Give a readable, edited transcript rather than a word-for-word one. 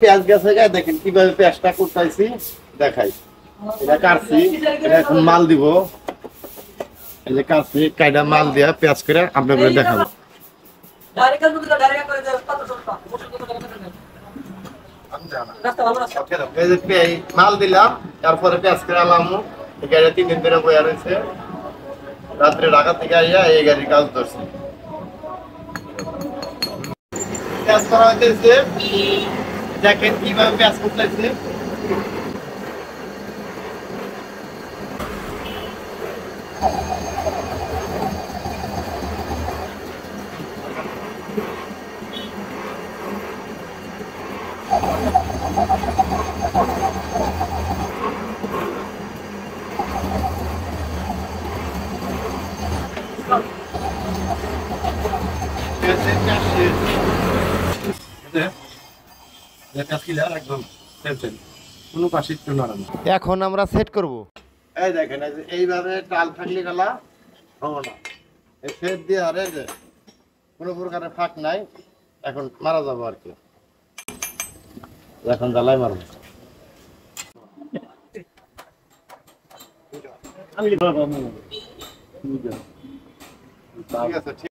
পেঁয়াজ গেছে গায়ে দেখেন কিভাবে পেঁয়াজটা করতেছি দেখাই। এটা কাটছি, এটা এখন মাল দিব। এই যে কাটছি, কাইটা মাল দিয়া পেঁয়াজ করে আপনাদের দেখাবো। মাল দিলাম, তারপরে পেঁয়াজ করে আলাম। গাড়ি 3 দিন ধরে বইয়া রয়েছে, রাত্রে ঢাকা থেকে আইয়া এই গাড়ির কাজ ধরছি। পেঁয়াজ করা হইতেছে, দেখেন কিভাবে পেঁয়াজ করতেছে। এখন আমরা সেট করব। এই দেখেন এইভাবে টাল থাকলে গলা হবে না, এই সেট দিয়ে আরে যে কোনো প্রকারের ফাঁক নাই, এখন মারা যাবো আর কি। এখন জ্বালাই মারবো। ঠিক আছে, ঠিক